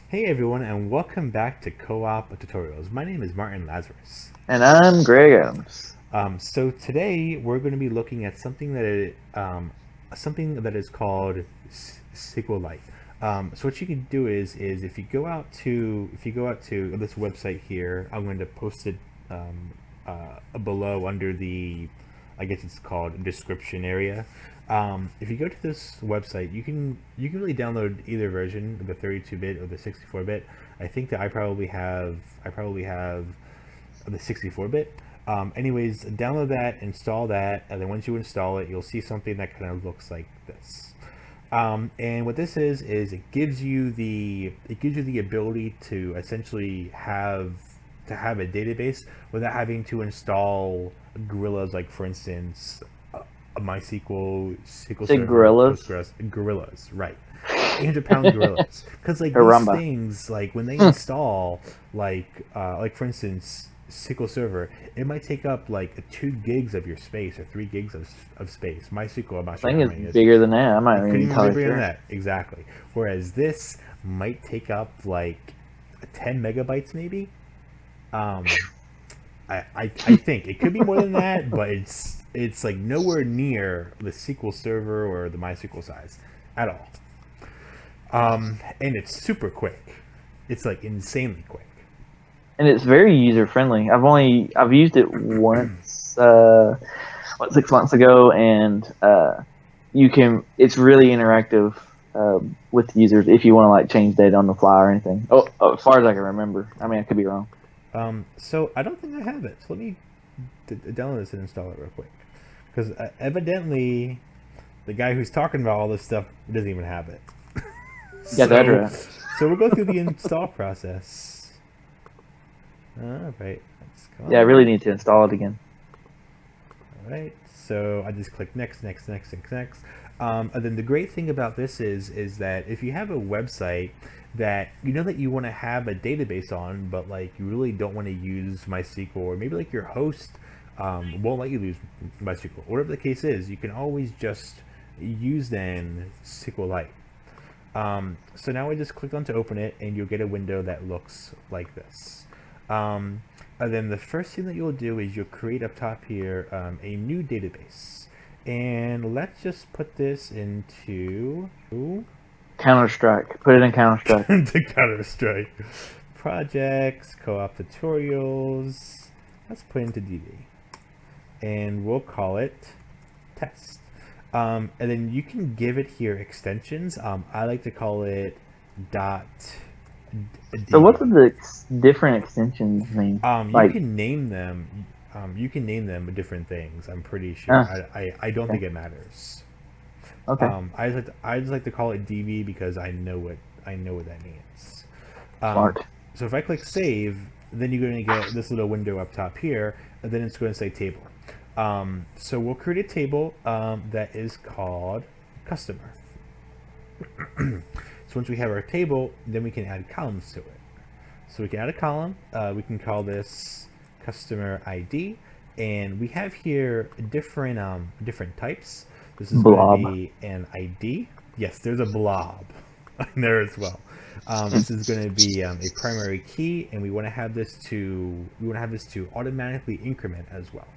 Hey everyone, and welcome back to Co-op Tutorials. My name is Martin Lazarus. And I'm Greg Adams. So today we're going to be looking at something that is called SQLite. So what you can do is if you go out to this website here, I'm going to post it below under the, I guess it's called description area. If you go to this website, you can really download either version, the 32-bit or the 64-bit. I think that I probably have the 64-bit. Anyways, download that, install that, and then once you install it, you'll see something that kind of looks like this. And what this is it gives you the ability to essentially have a database without having to install gorillas, like for instance, a MySQL, SQL Say Server, gorillas. Postgres, gorillas, right? 800-pound gorillas, because like these Caramba. things, like when they install, like for instance SQL Server, it might take up like 2 gigs of your space or 3 gigs of space. MySQL, I'm not sure Thing how is many it is. bigger than that. I'm not It could even even be entirely bigger than sure. that, exactly. Whereas this might take up like 10 megabytes maybe. Um, I think it could be more than that, but it's like nowhere near the SQL Server or the MySQL size at all. And it's super quick. It's like insanely quick. And it's very user friendly. I've used it once, 6 months ago, and it's really interactive with users if you want to like change data on the fly or anything. Oh, as far as I can remember. I mean, I could be wrong. So I don't think I have it. So let me download this and install it real quick. Because evidently, the guy who's talking about all this stuff doesn't even have it. You got that So, right. so we'll go through the install process. All right, let's come Yeah, I really on. need to install it again. All right, so I just click next, next, next, next, next. And then the great thing about this is that if you have a website that you know that you want to have a database on, but like you really don't want to use MySQL, or maybe like your host won't let you use MySQL, whatever the case is, you can always just use then SQLite. So now I just clicked on to open it, and you'll get a window that looks like this. Um, and then the first thing that you'll do is you'll create up top here a new database. And let's just put this into Counter Strike. Put it in Counter Strike. to Counter Strike. Projects, co-op tutorials. Let's put into DB. And we'll call it test. And then you can give it here extensions. I like to call it dot So what do DB. the different extensions mean? You Like, can name them. You can name them different things. I'm pretty sure. uh, I don't okay, think it matters. okay, I just like to call it DB because I know what that means. Um, smart. so if I click save, then you're going to get this little window up top here, and then it's going to say table. So we'll create a table that is called customer. So once we have our table, then we can add columns to it. So we can add a column. We can call this customer ID, and we have here different types. This is going to Blob. be an ID. Yes, there's a blob in there as well. This is going to be a primary key, and we want to have this to automatically increment as well.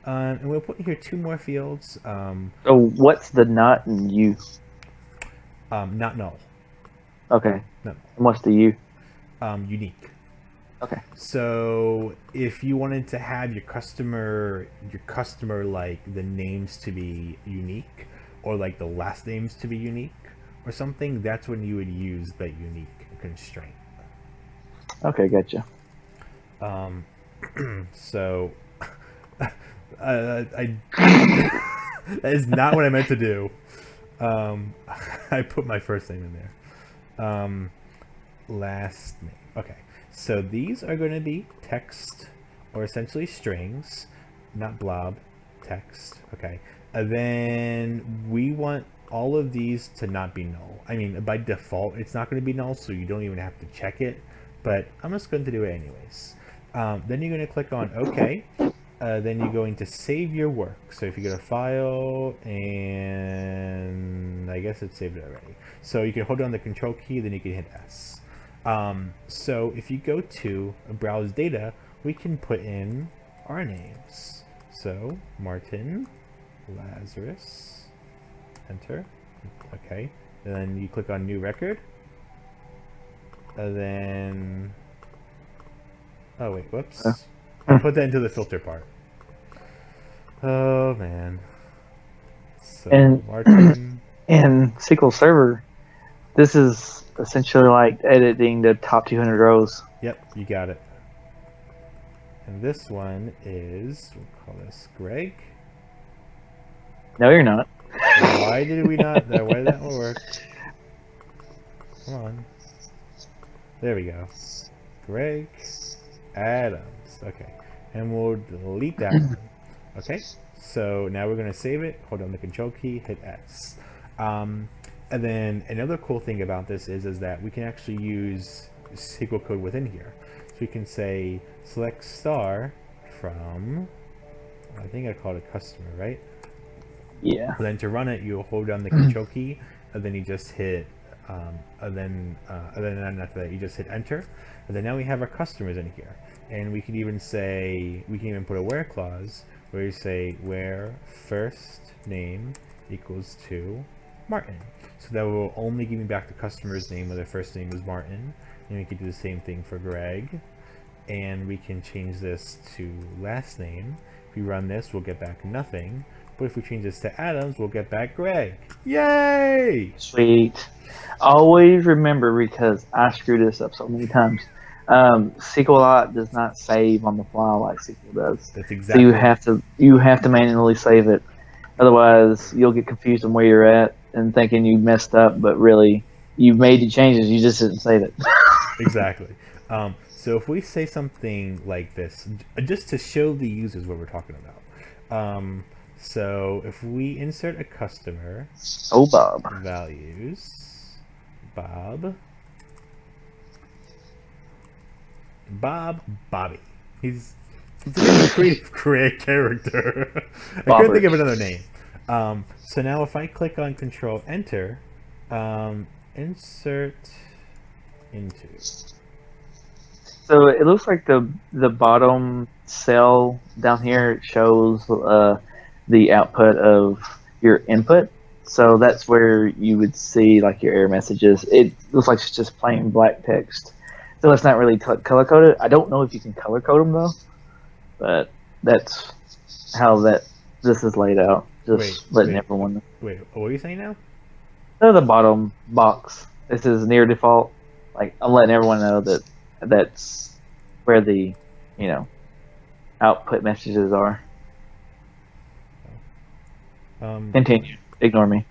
And we'll put in here 2 more fields. So what's the not and you? Not null, Okay. no, And what's the you? unique. Okay. So if you wanted to have your customer like the names to be unique, or like the last names to be unique, or something, that's when you would use that unique constraint. Okay, gotcha. Um, so I that is not what I meant to do. Um, I put my first name in there. Last name. Okay. So these are going to be text, or essentially strings, not blob, text. Okay. And then we want all of these to not be null. I mean, by default, it's not going to be null, so you don't even have to check it. But I'm just going to do it anyways. Then you're going to click on OK. Then you're going to save your work. So if you go to File, and I guess it's saved already. So you can hold down the Control key, then you can hit S. So if you go to browse data, we can put in our names. So Martin, Lazarus, enter. Okay. And then you click on new record. And then, oh wait, whoops. I put that into the filter part. Oh man. So And Martin. in SQL Server, this is essentially like editing the top 200 rows. Yep, you got it. And this one is, we'll call this Greg. No, you're not. Why did we not? Why did that one work? Come on. There we go. Greg Adams. Okay. And we'll delete that one. Okay. So now we're going to save it. Hold on the control key, hit S. And then another cool thing about this is that we can actually use SQL code within here. So we can say select star from, I think I called it customer, right? Yeah. And then to run it, you hold down the control key, and then you just hit, and then after that, you just hit enter. And then now we have our customers in here. And we can even say, we can even put a where clause, where you say where first name equals to Martin. So that will only give me back the customer's name when their first name is Martin. And we can do the same thing for Greg. And we can change this to last name. If we run this, we'll get back nothing. But if we change this to Adams, we'll get back Greg. Yay! Sweet. Always remember, because I screwed this up so many times, SQLite does not save on the fly like SQL does. That's exactly. So you have to manually save it. Otherwise, you'll get confused on where you're at and thinking you messed up, but really you made the changes. You just didn't save it. Exactly. So if we say something like this, just to show the users what we're talking about. So if we insert a customer, Oh, Bob. values, Bobby. He's a very creative, great character. I couldn't think of another name. So now if I click on Control Enter, insert into. So it looks like the bottom cell down here shows the output of your input. So that's where you would see like your error messages. It looks like it's just plain black text. So it's not really color coded. I don't know if you can color code them though, but that's how this is laid out. Just letting everyone know. Wait, what are you saying now? So the bottom box. This is near default. Like I'm letting everyone know that that's where the output messages are. Continue. Ignore me.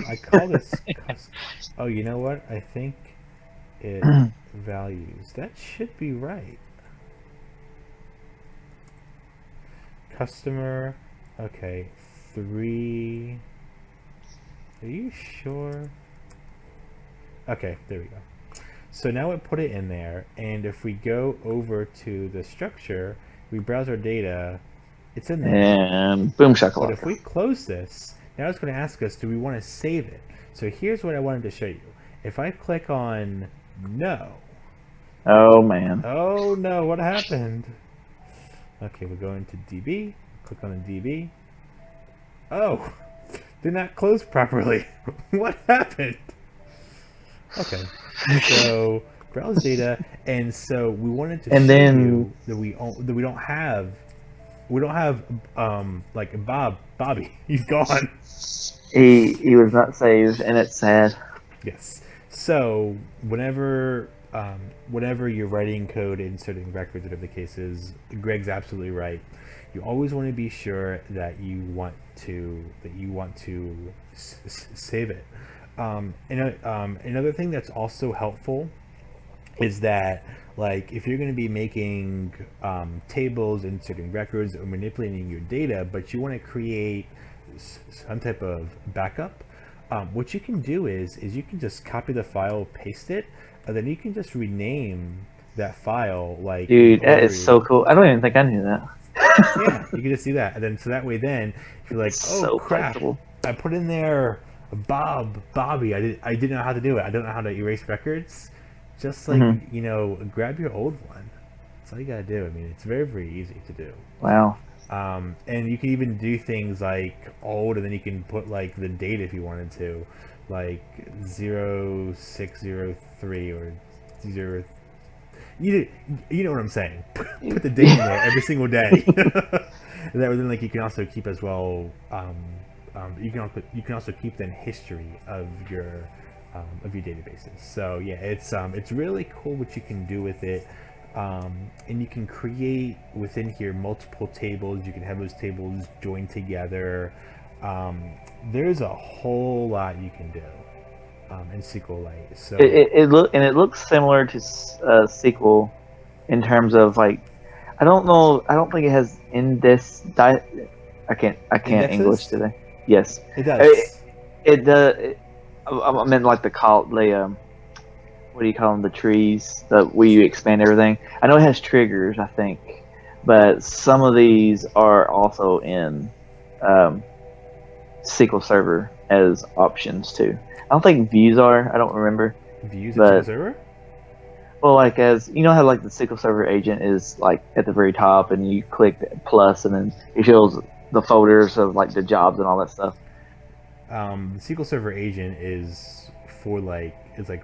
I call this custom. Oh, you know what? I think it values. That should be right. Customer. Okay. 3. Are you sure? Okay, there we go. So now we put it in there, and if we go over to the structure, we browse our data, it's in there. And boom shakalaka. But if we close this, now it's going to ask us, do we want to save it? So here's what I wanted to show you. If I click on no. Oh man. Oh no, what happened? Okay, we'll go into DB, click on the DB. Oh, did not close properly. What happened? Okay, so browse data, and so we wanted to show you that we don't have like Bobby. He's gone. He was not saved, and it's sad. Yes. So whenever you're writing code, inserting records, whatever the case is, Greg's absolutely right. You always want to be sure that you want to save it. Another thing that's also helpful is that, like, if you're going to be making tables, inserting records, or manipulating your data, but you want to create some type of backup, what you can do is you can just copy the file, paste it, and then you can just rename that file. Like, dude, that is so cool. I don't even think I knew that. Yeah, you can just see that, and then so that way, then if you're like, oh so crap, flexible. I put in there Bobby. I didn't know how to do it. I don't know how to erase records. just like, Hmm. grab your old one. That's all you gotta do. I mean, it's very, very easy to do. Wow. And you can even do things like old, and then you can put like the date if you wanted to, like 0603 or zero. You know what I'm saying? Put the date in there every single day. And that way, then like you can also keep as well. You can also keep then history of your databases. So yeah, it's really cool what you can do with it. And you can create within here multiple tables. You can have those tables joined together. There's a whole lot you can do in SQLite. So It looks similar to SQL in terms of like I don't know. I don't think it has index. I can't English indexes, today. Yes, it it, does. it does. I meant like the what do you call them? The trees that where you expand everything. I know it has triggers. I think, but some of these are also in um, SQL Server as options too. I don't think views are. I don't remember, Views in SQL but Server. well, like as you know how like the SQL Server agent is like at the very top, and you click plus, and then it shows the folders of like the jobs and all that stuff. The SQL Server agent is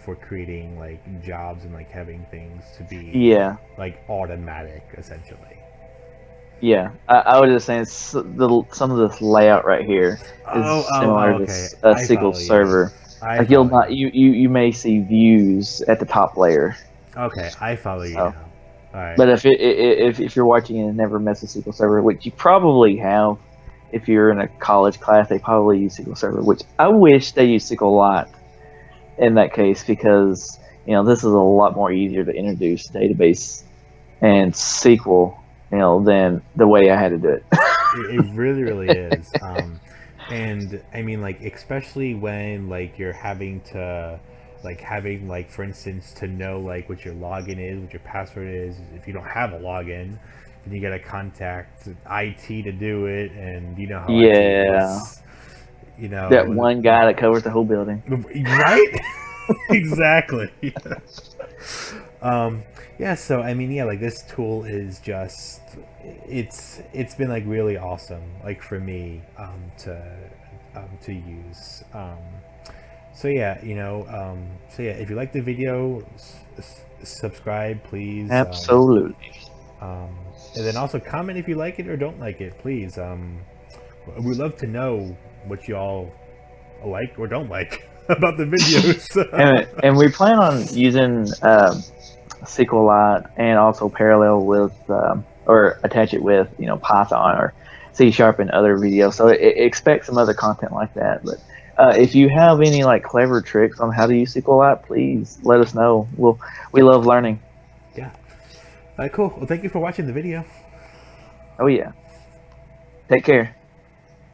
for creating like jobs and like having things to be Yeah, like automatic essentially. yeah. I was just saying some of this layout right here Oh, is oh, oh, similar to okay. a I SQL follow you. Server. I Like you'll follow not you. you may see views at the top layer. Okay, I follow you So, now. All right. but if you're watching and never messed with SQL Server, which you probably have, if you're in a college class, they probably use SQL Server. Which I wish they used SQLite in that case because this is a lot more easier to introduce database and SQL than the way I had to do it. It really, really is. And I mean, like, especially when like you're having like, for instance, to know like what your login is, what your password is. If you don't have a login, then you got to contact IT to do it, and you know how IT Yeah, is. that one guy that covers the whole building. Right? Exactly. um, yeah. So I mean, yeah, like this tool is just it's been like really awesome, like for me to use. So yeah, if you like the video, subscribe, please. Absolutely. Um, and then also comment if you like it or don't like it, please. We'd love to know what y'all like or don't like about the videos. And we plan on using SQLite and also parallel with or attach it with Python or C# and other videos. So expect some other content like that. But if you have any like clever tricks on how to use SQLite, please let us know. We love learning. Yeah. All right, cool. Well, thank you for watching the video. Oh yeah. Take care.